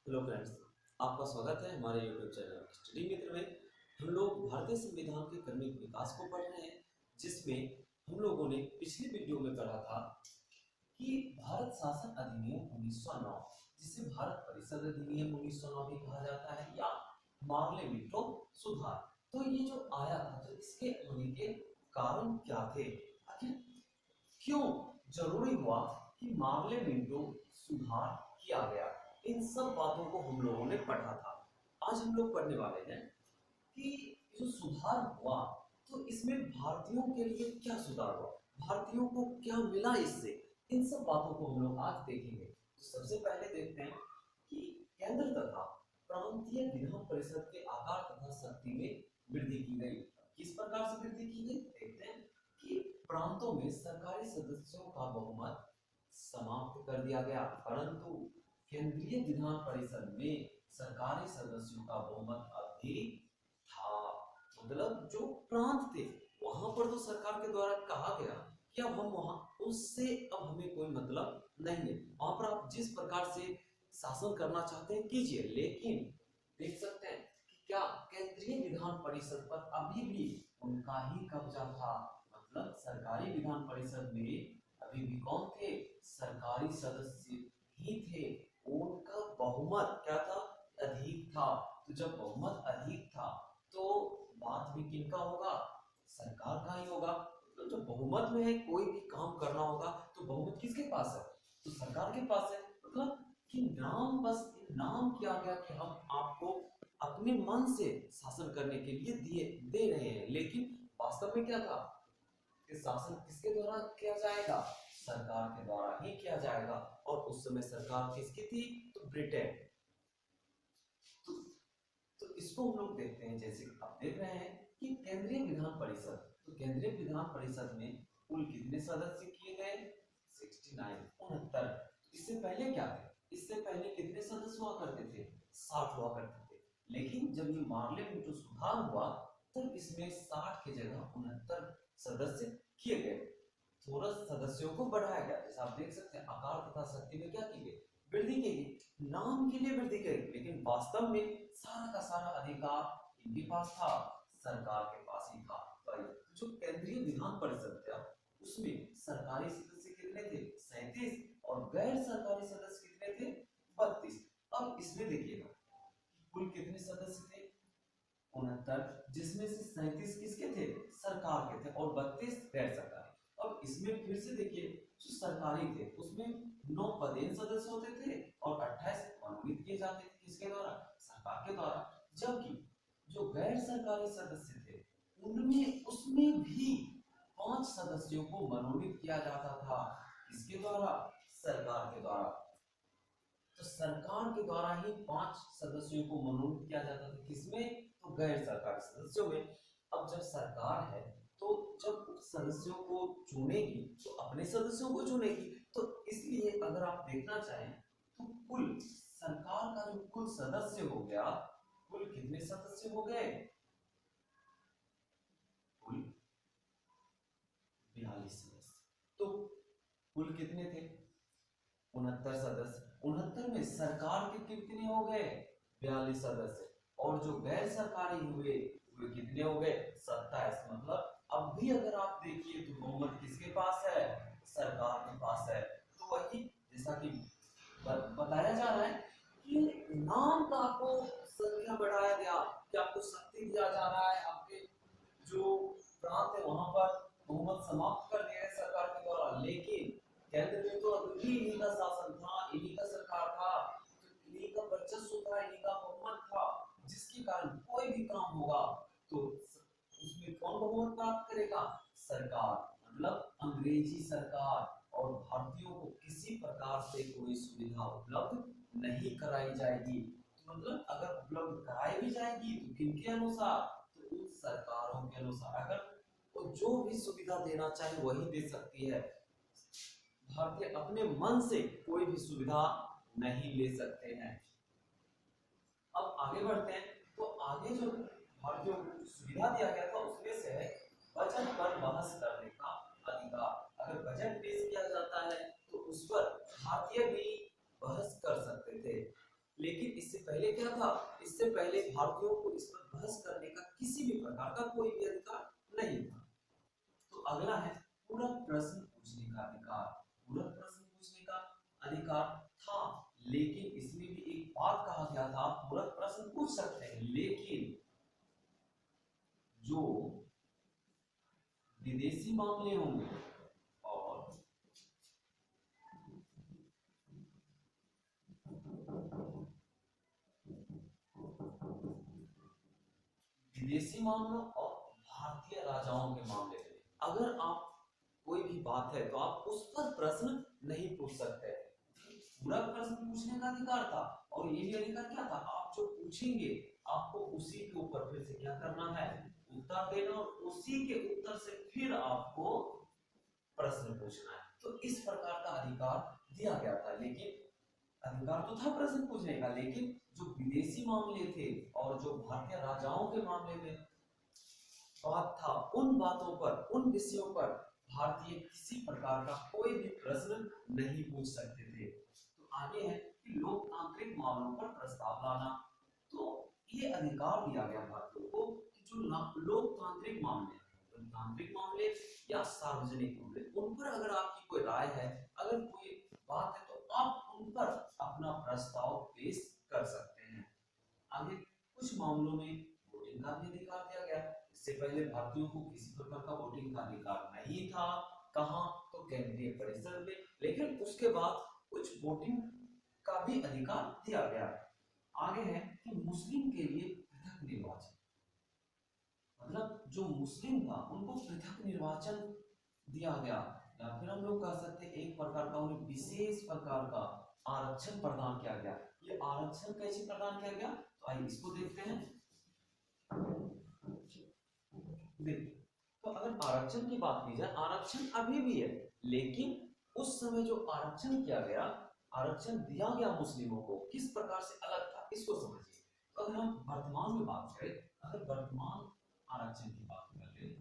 Hello friends, आपका स्वागत है हमारे यूट्यूब चैनल स्टडी मित्र में। हम लोग भारतीय संविधान के क्रमिक विकास को पढ़ रहे हैं, जिसमें हम लोगों ने पिछली वीडियो में पढ़ा था कि भारत शासन अधिनियम 1909, जिसे भारत परिषद अधिनियम 1909 भी कहा जाता है या मार्ले मिंटो सुधार, तो ये जो आया था तो इसके आने के कारण क्या थे, आखिर क्यों जरूरी हुआ कि मार्ले मिंटो सुधार किया गया। इन सब बातों को हम लोगों ने पढ़ा था। आज हम लोग पढ़ने वाले हैं कि जो सुधार हुआ तो इसमें भारतीयों के लिए क्या सुधार हुआ, भारतीयों को क्या मिला इससे, इन सब बातों को हम लोग आज देखेंगे। तो सबसे पहले देखते हैं कि केंद्र तथा प्रांतीय विधान परिषद के आकार तथा शक्ति में वृद्धि की गई। किस प्रकार से वृद्धि की गई देखते हैं कि प्रांतों में सरकारी सदस्यों का बहुमत समाप्त कर दिया गया, परंतु केंद्रीय विधान परिषद में सरकारी सदस्यों का बहुमत अभी था। मतलब जो प्रांत थे वहां पर तो सरकार के द्वारा कहा गया कि अब हम वहां उससे अब हमें कोई मतलब नहीं है, वहां पर आप जिस प्रकार से शासन करना चाहते हैं कीजिए, लेकिन देख सकते हैं कि क्या केंद्रीय विधान परिषद पर अभी भी उनका ही कब्जा था। मतलब सरकारी विधान परिषद में अभी भी कौन थे, सरकारी सदस्य ही थे, उनका बहुमत क्या था, अधिक था। तो जब बहुमत अधिक था तो बात भी किनका होगा, सरकार का ही होगा। तो जब बहुमत में है कोई भी काम करना होगा तो बहुमत किसके पास है, तो सरकार के पास है। मतलब कि नाम, बस नाम किया गया कि हम आपको अपने मन से शासन करने के लिए दिए दे रहे हैं, लेकिन वास्तव में क्या था कि शासन किसके द्वारा किया जाएगा, सरकार के द्वारा ही किया जाएगा। और उस समय सरकार किसकी थी, तो ब्रिटेन। तो, तो इसको हम लोग देखते हैं, जैसे आप देख रहे हैं कि केंद्रीय विधान परिषद, तो केंद्रीय विधान परिषद में कुल कितने सदस्य किए गए, 69। इससे पहले क्या थे, इससे पहले कितने सदस्य हुआ करते थे, 60 हुआ करते थे। लेकिन जब ये मार्ले मिंटो सुधार हुआ तब इसमें 60 की जगह 69 सदस्य किए गए। थोड़ा सदस्यों को बढ़ाया गया, जैसे आप देख सकते हैं आकार तथा शक्ति में क्या की गई, वृद्धि की गई। नाम के लिए वृद्धि करी, लेकिन वास्तव में सारा का सारा अधिकार इनके पास था, सरकार के पास ही था। तो जो केंद्रीय विधान परिषद था उसमें सरकारी सदस्य कितने थे, 37, और गैर सरकारी सदस्य कितने थे, 32। अब इसमें देखिएगा कुल कितने सदस्य थे, 69, जिसमें से 37 किसके थे, सरकार के थे, और 32 गैर सरकारी। अब इसमें फिर से देखिए जो सरकारी थे उसमें 9 पदेन सदस्य होते थे और 28 मनोनीत किए जाते थे, किसके द्वारा, सरकार के द्वारा। जबकि जो गैर सरकारी सदस्य थे उनमें उसमें भी 5 सदस्यों को मनोनीत किया जाता था, किसके द्वारा, सरकार के द्वारा। तो सरकार के द्वारा ही 5 सदस्यों को मनोनीत किया जाता था, किसमें, तो गैर सरकारी सदस्यों में। अब जब सरकार है तो जब सदस्यों को चुनेगी तो अपने सदस्यों को चुनेगी, तो इसलिए अगर आप देखना चाहें तो कुल सरकार का जो कुल सदस्य हो गया, कुल कितने सदस्य हो गए, कुल 42 सदस्य। तो कुल कितने थे, 69 सदस्य। 69 में सरकार के कितने हो गए, 42 सदस्य, और जो गैर सरकारी हुए वे कितने हो गए, 27। मतलब अब भी अगर आप देखिए तो बहुमत किसके पास है, सरकार के पास है। तो वही जैसा कि बताया जा रहा है कि नाम का आपको संख्या बढ़ाया गया, कि आपको शक्ति दिया जा रहा है, आपके जो प्रांत है वहां पर बहुमत समाप्त कर दिया है सरकार के द्वारा, लेकिन केंद्र में तो अभी इन्हीं का शासन था, इन्हीं का सरकार था, तो इन्हीं का वर्चस्व था, इन्हीं का बहुमत था, जिसके कारण कोई भी काम होगा तो उसमें कौन बहुमत प्राप्त करेगा, सरकार, मतलब अंग्रेजी सरकार। और भारतीयों को किसी प्रकार से कोई सुविधा उपलब्ध नहीं कराई जाएगी। तो मतलब अगर उपलब्ध कराई भी जाएगी तो किनके अनुसार, तो उन सरकारों के अनुसार। अगर वो जो भी सुविधा देना चाहे वही दे सकती है, भारतीय अपने मन से कोई भी सुविधा नहीं ले सकते हैं। अब आगे बढ़ते हैं, तो आगे जो भारतीयों को सुविधा दिया गया था उसमें से है बजट पर बहस करने का अधिकार। अगर बजट पेश किया जाता है तो उस पर भारतीय भी बहस कर सकते थे। लेकिन इससे पहले क्या था, इससे पहले भारतीयों को इस पर बहस करने का किसी भी प्रकार का कोई भी अधिकार नहीं था। तो अगला है पूरक प्रश्न पूछने का अधिकार। पूरक प्रश्न पूछने का अधिकार था, लेकिन इसमें भी एक बात कहा गया था, पूरक प्रश्न पूछ सकते हैं, लेकिन जो विदेशी मामले होंगे और विदेशी मामलों और भारतीय राजाओं के मामले में अगर आप कोई भी बात है तो आप उस पर प्रश्न नहीं पूछ सकते। पूरा प्रश्न पूछने का अधिकार था, और ये भी अधिकार क्या था, आप जो पूछेंगे आपको उसी के ऊपर फिर से क्या करना है, उत्तर देना, और उसी के उत्तर से फिर आपको प्रश्न पूछना है। तो इस प्रकार का अधिकार दिया गया था। लेकिन अधिकार तो था प्रश्न पूछने का, लेकिन जो विदेशी मामले थे और जो भारतीय राजाओं के मामले में बात था, उन बातों पर, उन विषयों पर भारतीय किसी प्रकार का कोई भी प्रश्न नहीं पूछ सकते थे। तो आगे है कि लोकतांत्रिक मामलों पर प्रस्ताव लाना। तो ये अधिकार दिया गया भारतीयों को कि जो लोकतांत्रिक मामले, लोकतांत्रिक मामले या सार्वजनिक मामले, उन पर अगर आपकी कोई राय है, अगर कोई बात है, तो आप उन पर अपना प्रस्ताव पेश कर सकते हैं। आगे कुछ मामलों में वोटिंग का भी अधिकार दिया गया। इससे पहले भारतीयों को किसी प्रकार का वोटिंग का अधिकार नहीं था। कहां, तो केंद्रीय परिषद में, लेकिन उसके बाद कुछ वोटिंग का भी अधिकार दिया गया। आगे है कि मुस्लिम के लिए पृथक निर्वाचन, मतलब जो मुस्लिम था उनको पृथक निर्वाचन दिया गया, या फिर हम लोग कह सकते हैं एक प्रकार का उन्हें विशेष प्रकार का आरक्षण प्रदान किया गया। ये आरक्षण कैसे प्रदान किया गया, तो आइए इसको देखते हैं। देखिए, तो अगर आरक्षण की बात की जाए, आरक्षण अभी भी है, लेकिन उस समय जो आरक्षण किया गया, आरक्षण दिया गया मुस्लिमों को, किस प्रकार से अलग था, इसको समझिए। तो अगर हम वर्तमान में बात करें, अगर वर्तमान आरक्षण की बात करें,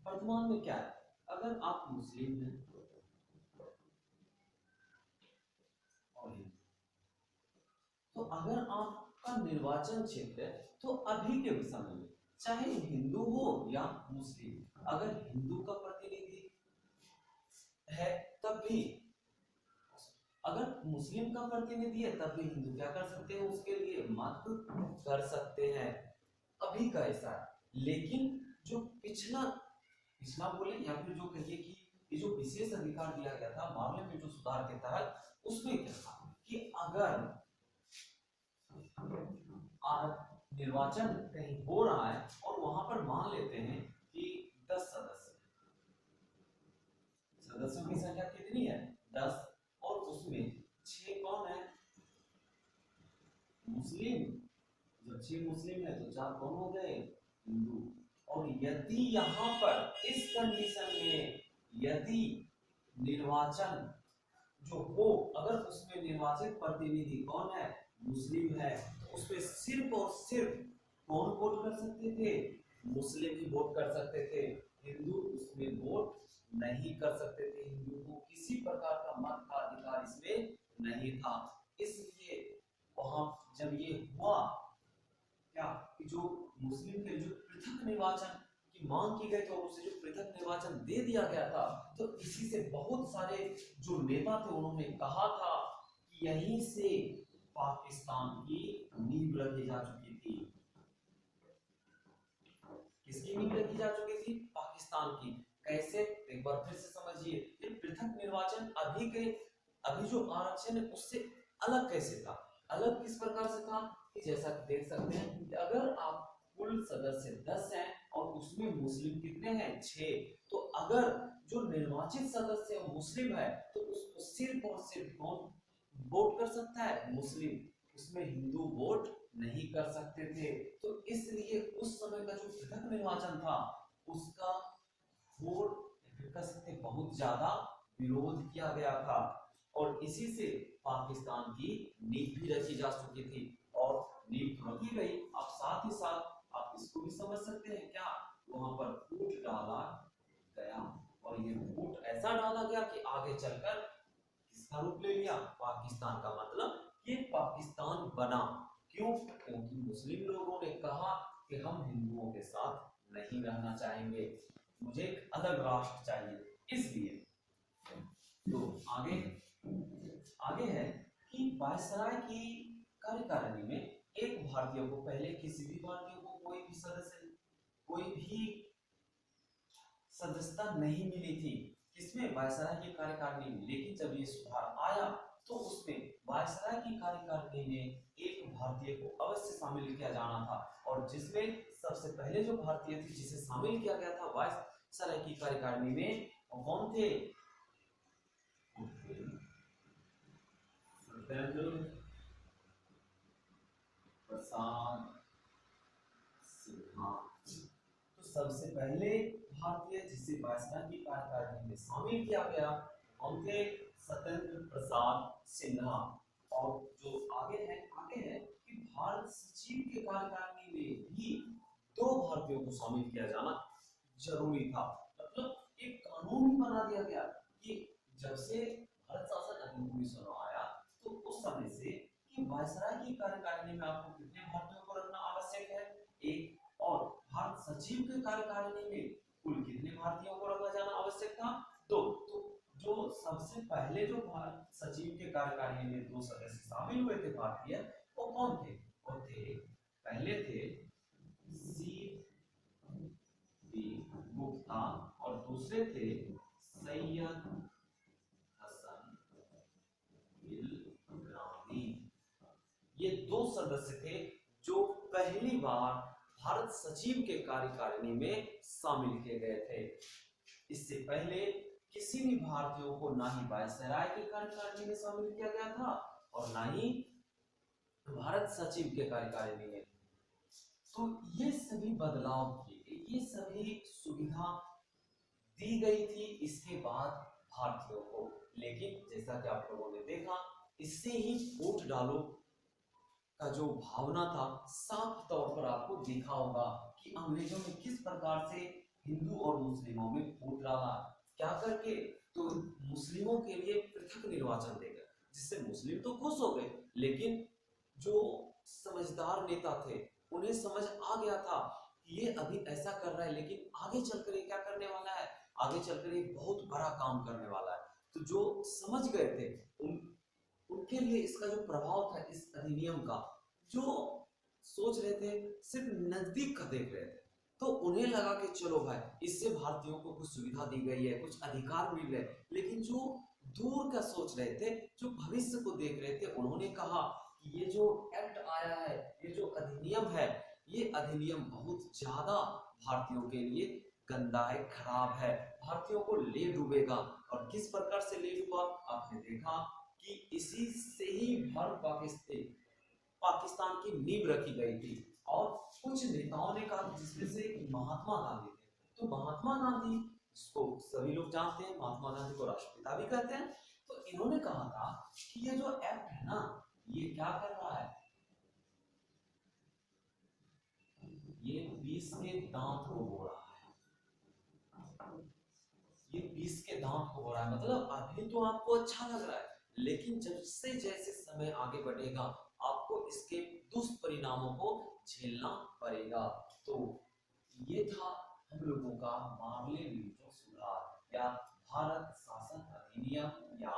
वर्तमान में क्या है, अगर आप मुस्लिम हैं और हिंदू, तो अगर आपका निर्वाचन क्षेत्र है, तो अभी के समय में चाहे हिंदू हो या मुस्लिम, अगर हिंदू का प्रतिनिधि है तब भी, अगर मुस्लिम का प्रतिनिधि है तब भी हिंदू क्या कर सकते हैं, उसके लिए मत कर सकते हैं। अभी का ऐसा है। लेकिन जो पिछला पिछला बोले या फिर जो कहिए कि ये जो विशेष अधिकार दिया गया था मामले में जो सुधार के तहत, उसमें क्या था कि अगर निर्वाचन कहीं हो रहा है और वहां पर मान लेते हैं कि 10 सदस्य, सदस्यों की संख्या कितनी है, 10, और उसमें 6 कौन है, मुस्लिम। जब 6 मुस्लिम है तो 4 कौन हो गए, हिंदू। और यदि यहाँ पर इस कंडीशन में यदि निर्वाचन जो हो, अगर उसमें निर्वाचित प्रतिनिधि कौन है, मुस्लिम है, तो उसमें सिर्फ और सिर्फ कौन वोट कर सकते थे, मुस्लिम ही वोट कर सकते थे, हिंदू उसमें वोट नहीं कर सकते थे। हिंदू को किसी प्रकार का मत का अधिकार इसमें नहीं था। इसलिए वहां जब ये हुआ क्या कि जो मुस्लिम के जो पृथक निर्वाचन की मांग की गई थी और उसे जो पृथक निर्वाचन दे दिया गया था, तो इसी से बहुत सारे जो नेता थे उन्होंने कहा था कि यहीं से पाकिस्तान की नींव रखी जा चुकी थी। किसकी नींव रखी जा चुकी थी, पाकिस्तान की। कैसे, एक बार फिर से समझिए, ये पृथक निर्वाचन अभी जो आरक्षण है उससे अलग कैसे था, अलग किस प्रकार से था कि जैसा कि देख सकते हैं कि अगर आप कुल सदस्य 10 हैं और उसमें मुस्लिम कितने हैं, 6, तो अगर जो निर्वाचित सदस्य मुस्लिम है तो उसको सिर्फ और सिर्फ कौन वोट कर सकता है, मुस्लिम, उसमें हिंदू वोट नहीं कर सकते थे। तो इसलिए उस समय का जो पृथक निर्वाचन था उसका वोट कर सकते बहुत ज्यादा विरोध किया गया था, और इसी से पाकिस्तान की नींव भी रखी जा चुकी थी। और नींव तो रखी गई, अब साथ ही साथ आप इसको भी समझ सकते हैं क्या, वहां पर फूट डाला गया, और ये फूट ऐसा डाला गया कि आगे चलकर किसका रूप ले लिया, पाकिस्तान का। मतलब ये पाकिस्तान बना क्यों? क्योंकि मुस्लिम लोगों ने कहा कि हम हिंदुओं के साथ नहीं रहना चाहेंगे, मुझे एक अलग राष्ट्र चाहिए, इसलिए। तो आगे आगे है कि वायसराय की कार्यकारिणी में एक भारतीय को, पहले किसी भी भारतीय को कोई भी सदस्यता नहीं मिली थी, किसमें? वायसराय की कार्यकारिणी में। लेकिन जब ये सुधार आया तो उसमें वायसराय की कार्यकारिणी में एक भारतीय को अवश्य शामिल किया जाना था, और जिसमें सबसे पहले जो भारतीय थी जिसे शामिल किया गया था वायसराय की कार्यकारिणी में, कौन थे? सत्येंद्र प्रसाद सिन्हा। तो सबसे पहले भारतीय जिसे वायसराय की कार्यकारिणी में शामिल किया गया कौन थे? सत्येंद्र प्रसाद सिन्हा। और जो आगे है कि भारत सचिव के कार्यकारिणी में भी 2 भारतीयों को शामिल किया जाना जरूरी था। मतलब एक कानून बना दिया गया कि जब से भारत शासन अधिनियम 1909 आया तो उस समय से कि वायसराय की कार्यकारिणी में आपको कितने भारतीयों को रखना आवश्यक है? 1। और भारत सचिव के कार्यकारिणी में कुल कितने भारतीयों को रखा जाना आवश्यक था? 2। तो जो सबसे पहले जो भारत सचिव के कार्यकारिणी में 2 सदस्य शामिल हुए थे भारतीय, वो कौन थे? वो थे, पहले थे सी.वी. गुप्ता और दूसरे थे सैयद हसन गिलरानी। ये 2 सदस्य थे जो पहली बार भारत सचिव के कार्यकारिणी में शामिल किए गए थे। इससे पहले किसी भी भारतीयों को ना ही वायसराय के कार्यकारिणी में शामिल किया गया था और ना ही भारत सचिव के कार्यकारिणी में। तो ये सभी बदलाव किए गए, ये सभी सुविधा दी गई थी इसके बाद भारतीयों को। लेकिन जैसा कि आप लोगों ने देखा, इससे ही वोट डालो का जो भावना था साफ तौर पर आपको दिखा होगा कि अंग्रेजों ने किस प्रकार से हिंदू और मुस्लिमों में वोट डाला। क्या करके? तो मुस्लिमों के लिए पृथक निर्वाचन देगा, जिससे मुस्लिम तो खुश हो गए, लेकिन जो समझदार नेता थे उन्हें समझ आ गया था कि ये अभी ऐसा कर रहा है, लेकिन आगे चलकर ये क्या करने वाला है, आगे चलकर ये बहुत बड़ा काम करने वाला है। तो जो समझ गए थे उनके लिए इसका जो प्रभाव था इस अधिनियम का, जो सोच रहे थे सिर्फ नजदीक का देख रहे थे, तो उन्हें लगा कि चलो भाई इससे भारतीयों को कुछ सुविधा दी गई है, कुछ अधिकार मिल रहे। लेकिन जो दूर का सोच रहे थे, जो भविष्य को देख रहे थे, उन्होंने कहा कि ये जो एक्ट आया है, ये जो अधिनियम है, ये अधिनियम बहुत ज्यादा भारतीयों के लिए गंदा है, खराब है, भारतीयों को ले डूबेगा। और किस प्रकार से ले डूबा? आपने देखा कि इसी से ही भारत पाकिस्तान की नींव रखी गई थी। और कुछ नेताओं ने कहा, जिसमें से महात्मा गांधी थे। तो महात्मा गांधी, जिसको सभी लोग जानते हैं, महात्मा गांधी को राष्ट्रपिता भी कहते हैं, तो इन्होंने कहा था कि ये जो एक्ट है ना, ये क्या कर रहा है, ये विष के दांत को बो रहा है, ये विष के दांत को बो रहा है। मतलब अभी तो आपको अच्छा लग रहा है, लेकिन जैसे जैसे समय आगे बढ़ेगा आपको इसके दुष्परिणामों को झेलना पड़ेगा। तो ये था हम लोगों का मामले में सुधार या भारत शासन अधिनियम या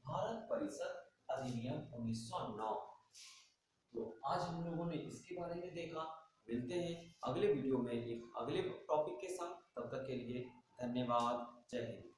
भारत परिषद अधिनियम 1909। तो आज हम लोगों ने इसके बारे में देखा। मिलते हैं अगले वीडियो में एक अगले टॉपिक के साथ। तब तक के लिए धन्यवाद। जय हिंद।